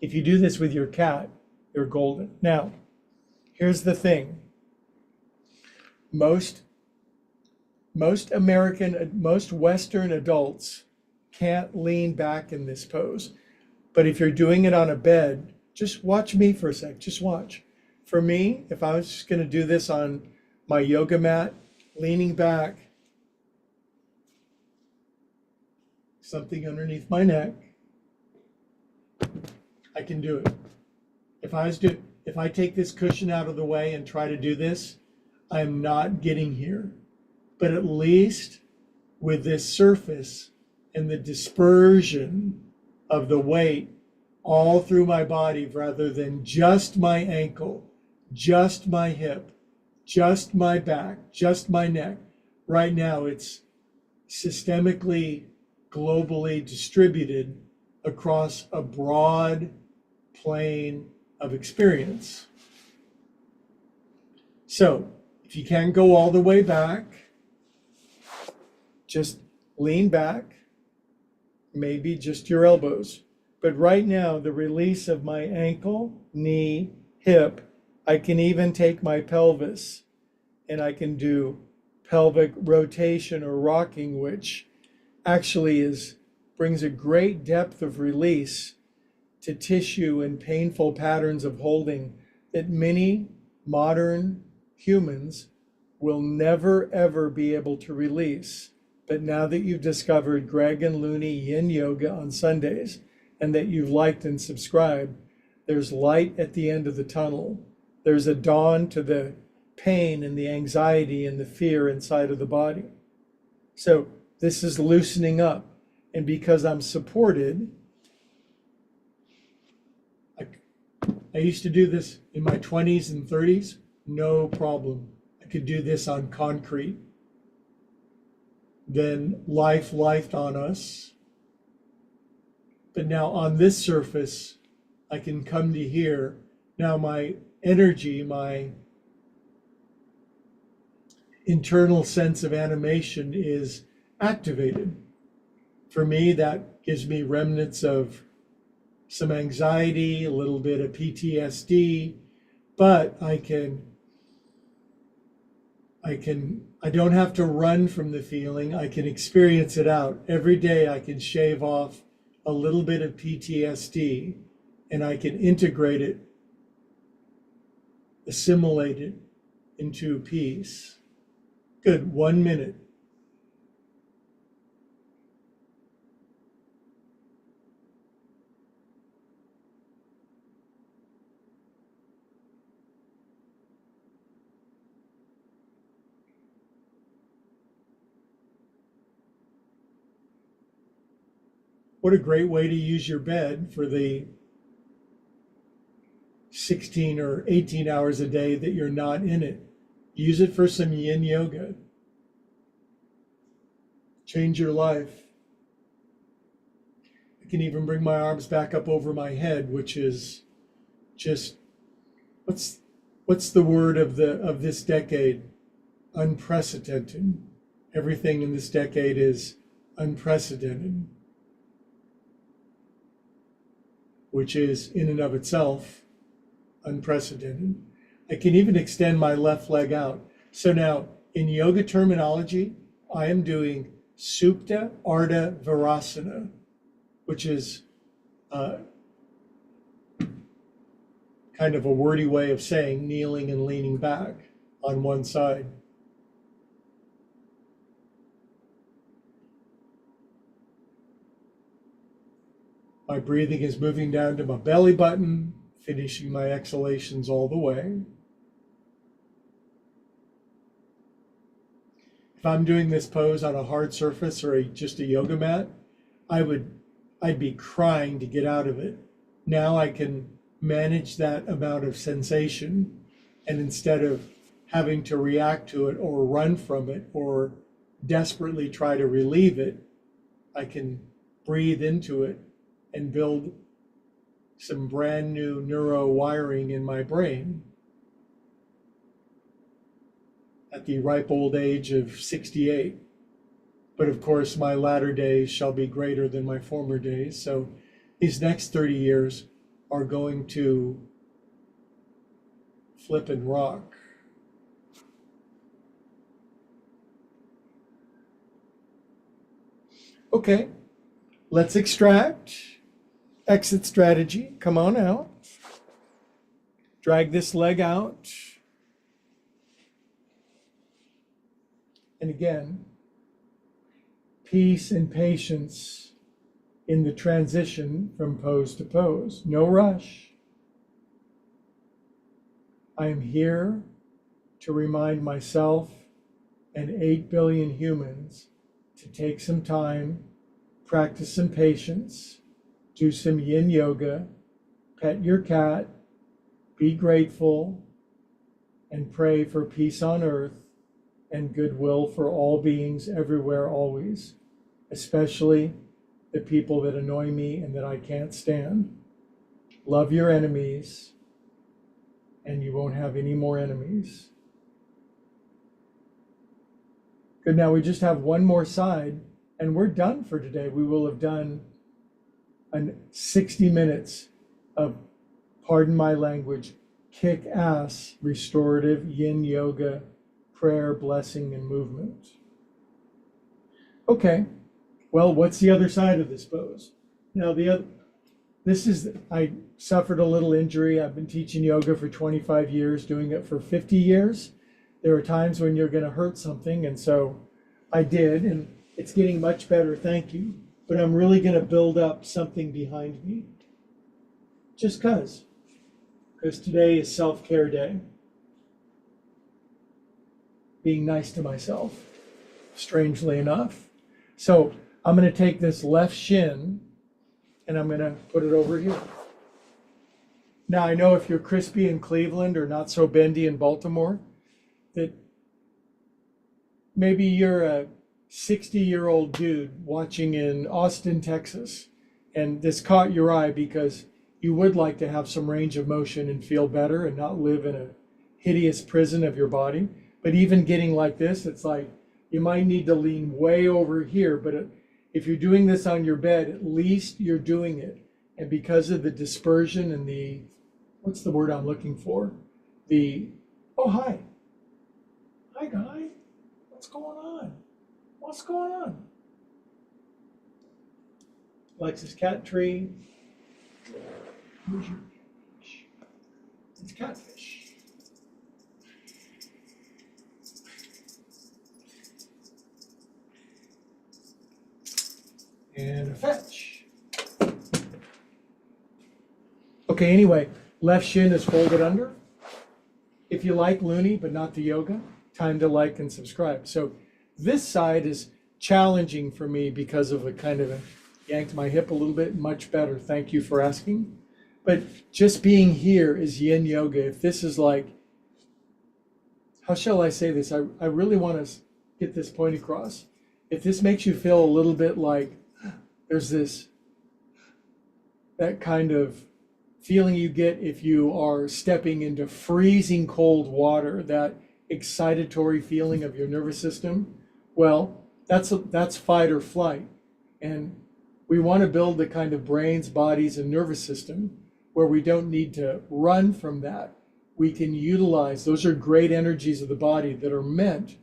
If you do this with your cat, you're golden. Now, here's the thing. Most Western adults can't lean back in this pose. But if you're doing it on a bed, just watch me for a sec. Just watch. For me, if I was just going to do this on my yoga mat, leaning back, something underneath my neck, I can do it. If I take this cushion out of the way and try to do this, I'm not getting here. But at least with this surface and the dispersion of the weight all through my body rather than just my ankle, just my hip, just my back, just my neck. Right now it's systemically, globally distributed across a broad plane of experience. So if you can't go all the way back, just lean back, maybe just your elbows. But right now, the release of my ankle, knee, hip, I can even take my pelvis and I can do pelvic rotation or rocking, which actually brings a great depth of release to tissue and painful patterns of holding that many modern humans will never, ever be able to release. But now that you've discovered Greg and Looney Yin Yoga on Sundays, and that you've liked and subscribed, there's light at the end of the tunnel. There's a dawn to the pain and the anxiety and the fear inside of the body. So this is loosening up. And because I'm supported, I used to do this in my 20s and 30s, no problem. I could do this on concrete. Then life lifed on us. But now on this surface, I can come to here. Now my energy, my internal sense of animation is activated. For me, that gives me remnants of some anxiety, a little bit of PTSD, but I don't have to run from the feeling. I can experience it out. Every day I can shave off a little bit of PTSD and I can integrate it, assimilate it into peace. Good, 1 minute. What a great way to use your bed for the 16 or 18 hours a day that you're not in it. Use it for some yin yoga. Change your life. I can even bring my arms back up over my head, which is just, what's the word of this decade? Unprecedented. Everything in this decade is unprecedented, which is in and of itself unprecedented. I can even extend my left leg out. So now in yoga terminology, I am doing Supta Ardha Virasana, which is kind of a wordy way of saying kneeling and leaning back on one side. My breathing is moving down to my belly button, finishing my exhalations all the way. If I'm doing this pose on a hard surface or just a yoga mat, I'd be crying to get out of it. Now I can manage that amount of sensation, and instead of having to react to it or run from it or desperately try to relieve it, I can breathe into it and build some brand new neuro wiring in my brain at the ripe old age of 68. But of course, my latter days shall be greater than my former days. So these next 30 years are going to flip and rock. Okay, let's extract. Exit strategy. Come on out. Drag this leg out. And again, peace and patience in the transition from pose to pose. No rush. I am here to remind myself and 8 billion humans to take some time, practice some patience, do some yin yoga, pet your cat, be grateful, and pray for peace on earth and goodwill for all beings everywhere, always, especially the people that annoy me and that I can't stand. Love your enemies, and you won't have any more enemies. Good, now we just have one more side, and we're done for today. We will have done 60 minutes of, pardon my language, kick-ass restorative yin yoga, prayer, blessing, and movement. Okay, well, what's the other side of this pose? Now, I suffered a little injury. I've been teaching yoga for 25 years, doing it for 50 years. There are times when you're going to hurt something, and so I did, and it's getting much better, thank you. But I'm really going to build up something behind me, just because today is self-care day. Being nice to myself, strangely enough. So I'm going to take this left shin and I'm going to put it over here. Now, I know if you're crispy in Cleveland or not so bendy in Baltimore, that maybe you're a 60-year-old dude watching in Austin, Texas, and this caught your eye because you would like to have some range of motion and feel better and not live in a hideous prison of your body. But even getting like this, it's like you might need to lean way over here. But if you're doing this on your bed, at least you're doing it. And because of the dispersion and the, what's the word I'm looking for? Oh, hi. Hi, guy. What's going on? What's going on? Alexis cat tree. Where's your fish? It's catfish. And a fetch. Okay, anyway, left shin is folded under. If you like Looney, but not the yoga, time to like and subscribe. So this side is challenging for me because of yanked my hip a little bit, much better. Thank you for asking. But just being here is yin yoga. If this is like, how shall I say this? I really want to get this point across. If this makes you feel a little bit like there's that kind of feeling you get if you are stepping into freezing cold water, that excitatory feeling of your nervous system, well, that's fight or flight. And we want to build the kind of brains, bodies, and nervous system where we don't need to run from that. We can utilize, those are great energies of the body that are meant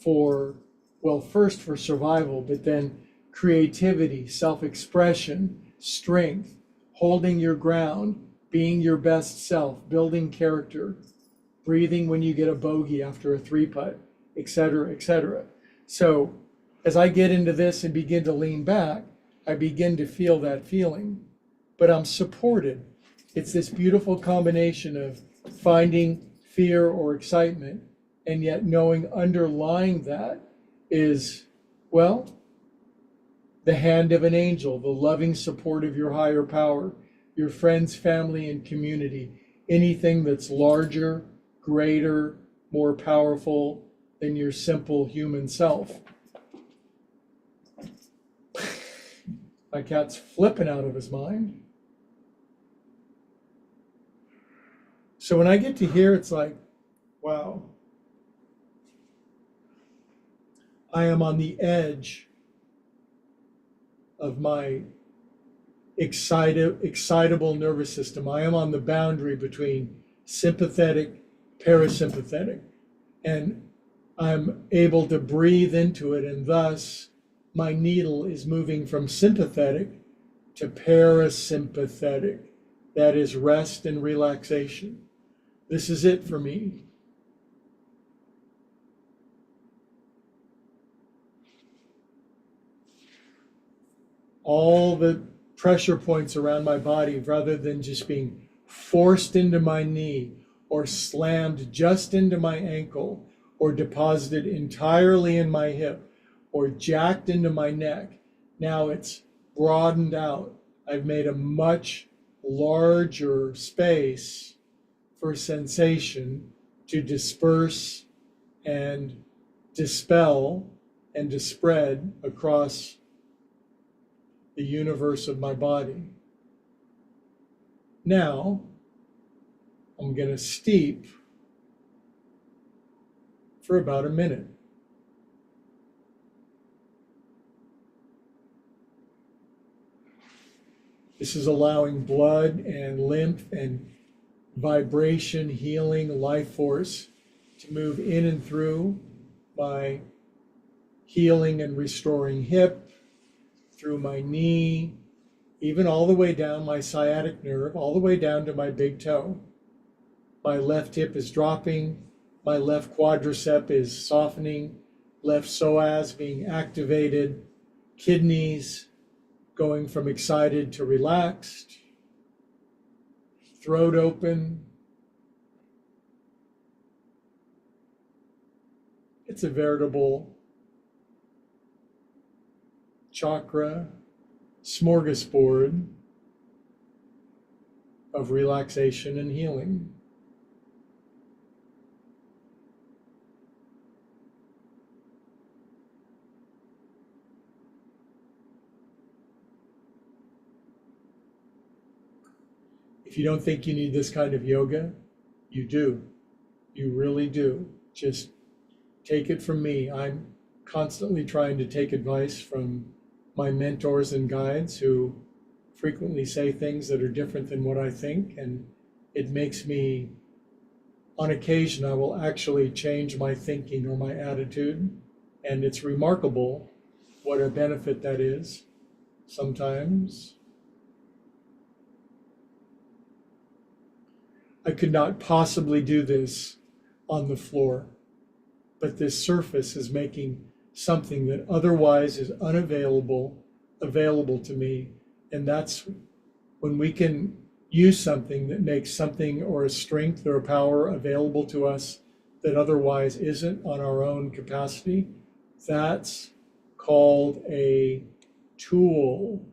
for, well, first for survival, but then creativity, self-expression, strength, holding your ground, being your best self, building character, breathing when you get a bogey after a 3-putt, etc., etc. So as I get into this and begin to lean back, I begin to feel that feeling, but I'm supported. It's this beautiful combination of finding fear or excitement and yet knowing underlying that is, well, the hand of an angel, the loving support of your higher power, your friends, family, and community, anything that's larger, greater, more powerful, than your simple human self. My cat's flipping out of his mind. So when I get to here, it's like, wow, I am on the edge of my excitable nervous system. I am on the boundary between sympathetic, parasympathetic, and I'm able to breathe into it, and thus my needle is moving from sympathetic to parasympathetic. That is rest and relaxation. This is it for me. All the pressure points around my body, rather than just being forced into my knee or slammed just into my ankle or deposited entirely in my hip or jacked into my neck. Now it's broadened out. I've made a much larger space for sensation to disperse and dispel and to spread across the universe of my body. Now, I'm going to steep for about a minute. This is allowing blood and lymph and vibration, healing, life force to move in and through my healing and restoring hip, through my knee, even all the way down my sciatic nerve, all the way down to my big toe. My left hip is dropping, my left quadricep is softening, left psoas being activated, kidneys going from excited to relaxed, throat open. It's a veritable chakra smorgasbord of relaxation and healing. If you don't think you need this kind of yoga, you do. You really do. Just take it from me. I'm constantly trying to take advice from my mentors and guides who frequently say things that are different than what I think, and it makes me, on occasion, I will actually change my thinking or my attitude, and it's remarkable what a benefit that is sometimes. I could not possibly do this on the floor, but this surface is making something that otherwise is available to me. And that's when we can use something that makes something or a strength or a power available to us that otherwise isn't on our own capacity. That's called a tool.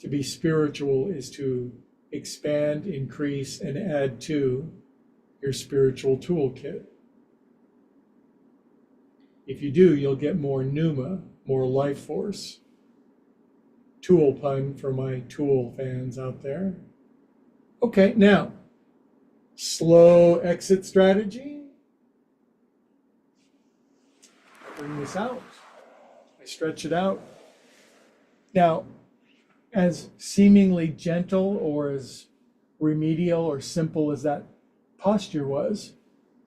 To be spiritual is to expand, increase, and add to your spiritual toolkit. If you do, you'll get more pneuma, more life force. Tool pun for my Tool fans out there. Okay, now, slow exit strategy. Bring this out. I stretch it out. Now, as seemingly gentle or as remedial or simple as that posture was,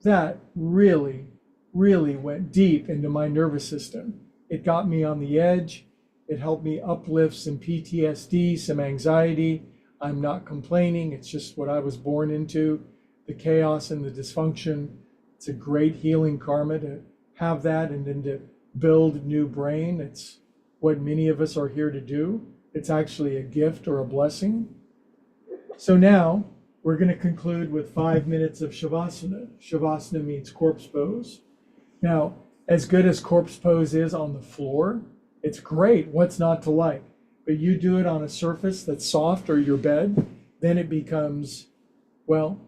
that really went deep into my nervous system. It got me on the edge. It helped me uplift some PTSD, some anxiety. I'm not complaining. It's just what I was born into, the chaos and the dysfunction. It's a great healing karma to have that and then to build new brain. It's what many of us are here to do. It's actually a gift or a blessing. So now we're going to conclude with 5 minutes of Shavasana. Shavasana means corpse pose. Now, as good as corpse pose is on the floor, it's great. What's not to like? But you do it on a surface that's soft or your bed, then it becomes, well,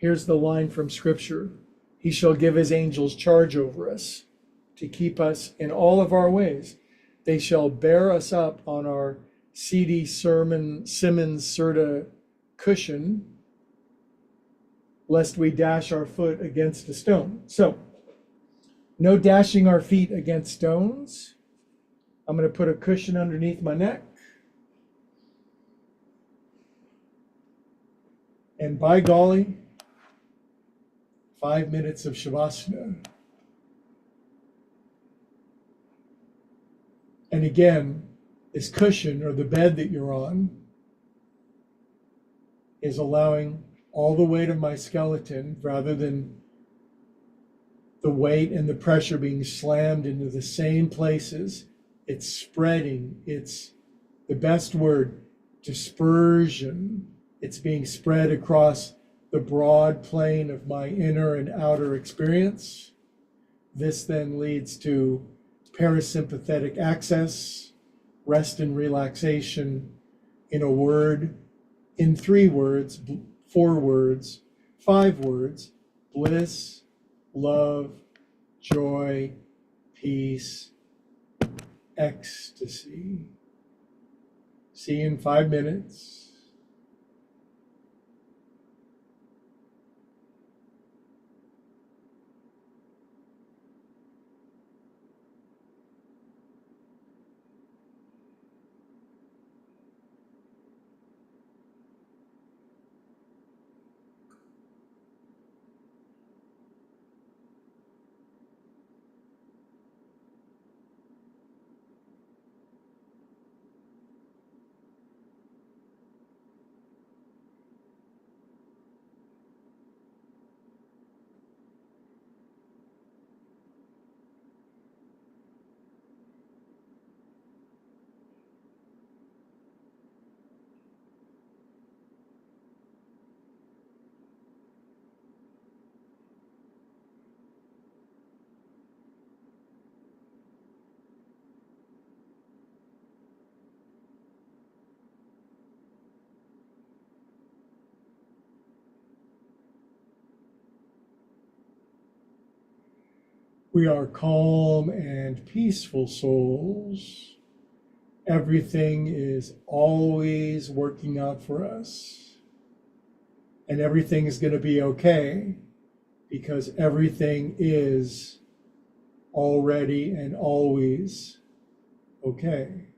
Here's the line from Scripture. He shall give his angels charge over us to keep us in all of our ways. They shall bear us up on our C.D. Simmons Serta cushion, lest we dash our foot against a stone. So, no dashing our feet against stones. I'm going to put a cushion underneath my neck. And by golly, 5 minutes of Shavasana. And again, this cushion or the bed that you're on is allowing all the weight of my skeleton, rather than the weight and the pressure being slammed into the same places. It's spreading. It's the best word, dispersion. It's being spread across the broad plane of my inner and outer experience. This then leads to parasympathetic access, rest and relaxation in a word, in 3 words, 4 words, 5 words: bliss, love, joy, peace, ecstasy. See you in 5 minutes. We are calm and peaceful souls. Everything is always working out for us. And everything is going to be okay, because everything is already and always okay.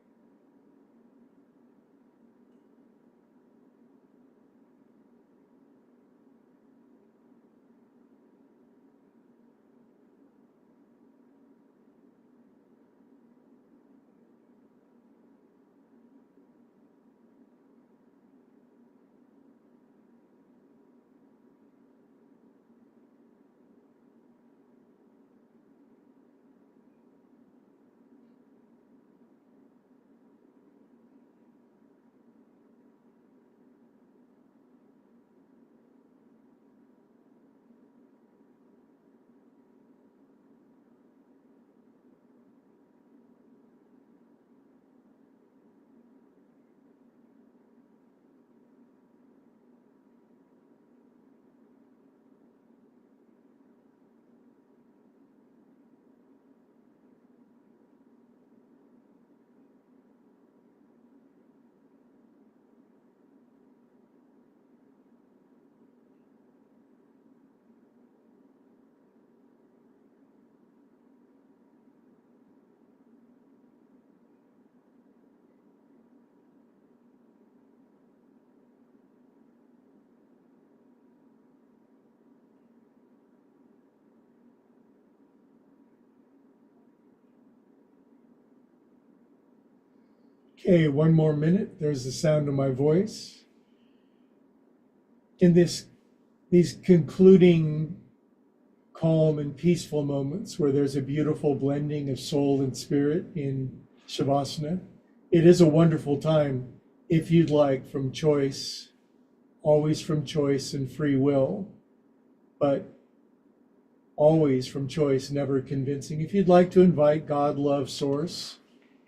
Okay, 1 more minute. There's the sound of my voice. In these concluding calm and peaceful moments where there's a beautiful blending of soul and spirit in Shavasana, it is a wonderful time, if you'd like, from choice, always from choice and free will, but always from choice, never convincing. If you'd like to invite God, love, source,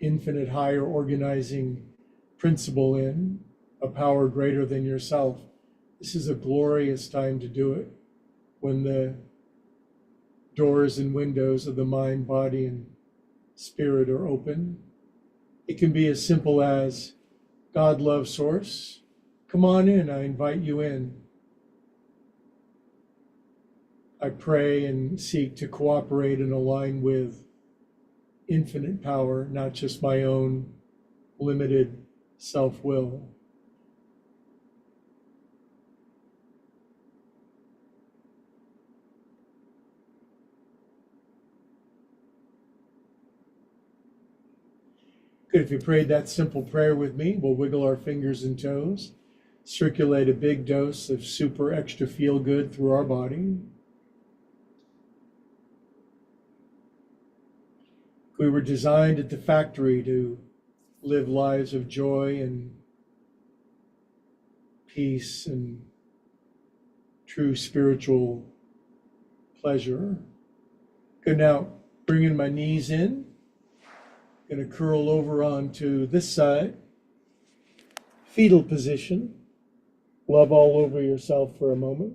infinite higher organizing principle in, a power greater than yourself, This is a glorious time to do it when the doors and windows of the mind, body, and spirit are open. It can be as simple as God, love, source. Come on in, I invite you in. I pray and seek to cooperate and align with infinite power, not just my own limited self-will. Good. If you prayed that simple prayer with me, we'll wiggle our fingers and toes, circulate a big dose of super extra feel good through our body. We were designed at the factory to live lives of joy and peace and true spiritual pleasure. Good. Now, bringing my knees in. Going to curl over onto this side. Fetal position. Love all over yourself for a moment.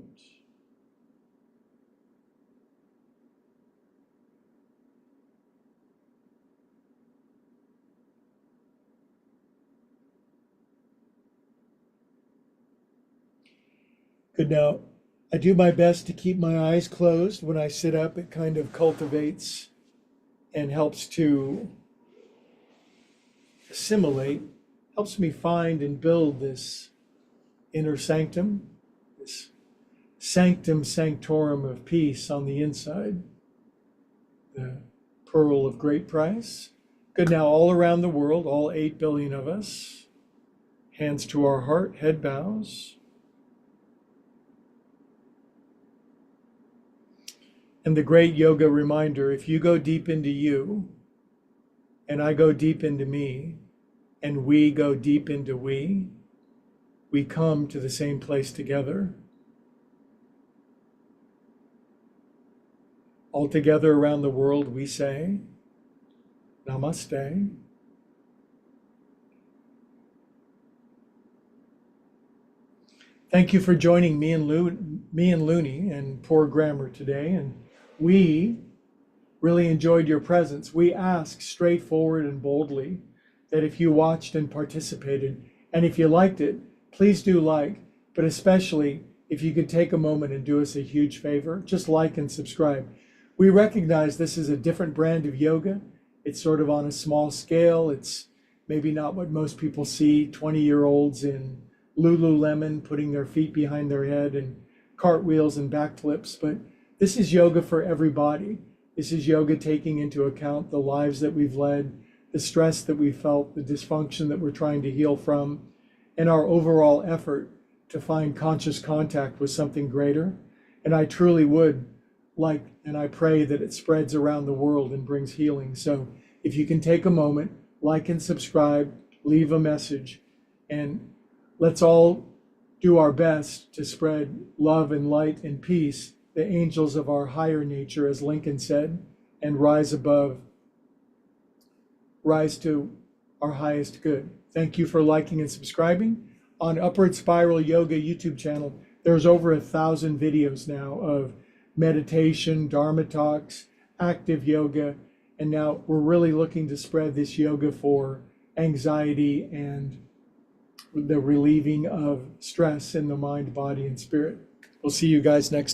Good. Now, I do my best to keep my eyes closed when I sit up. It kind of cultivates and helps to assimilate, helps me find and build this inner sanctum, this sanctum sanctorum of peace on the inside, the pearl of great price. Good. Now, all around the world, all 8 billion of us, hands to our heart, head bows. And the great yoga reminder, if you go deep into you, and I go deep into me, and we go deep into we come to the same place together. All together around the world, we say, Namaste. Thank you for joining me and Looney and poor grammar today. And we really enjoyed your presence. We ask straightforward and boldly that if you watched and participated, and if you liked it, please do like, but especially if you could take a moment and do us a huge favor, just like and subscribe. We recognize this is a different brand of yoga. It's sort of on a small scale. It's maybe not what most people see, 20-year-olds in Lululemon putting their feet behind their head and cartwheels and backflips, but this is yoga for everybody. This is yoga taking into account the lives that we've led, the stress that we felt, the dysfunction that we're trying to heal from, and our overall effort to find conscious contact with something greater. And I truly would like, and I pray that it spreads around the world and brings healing. So if you can take a moment, like and subscribe, leave a message, and let's all do our best to spread love and light and peace, the angels of our higher nature, as Lincoln said, and rise to our highest good. Thank you for liking and subscribing. On Upward Spiral Yoga YouTube channel, there's over 1,000 videos now of meditation, Dharma talks, active yoga, and now we're really looking to spread this yoga for anxiety and the relieving of stress in the mind, body, and spirit. We'll see you guys next time.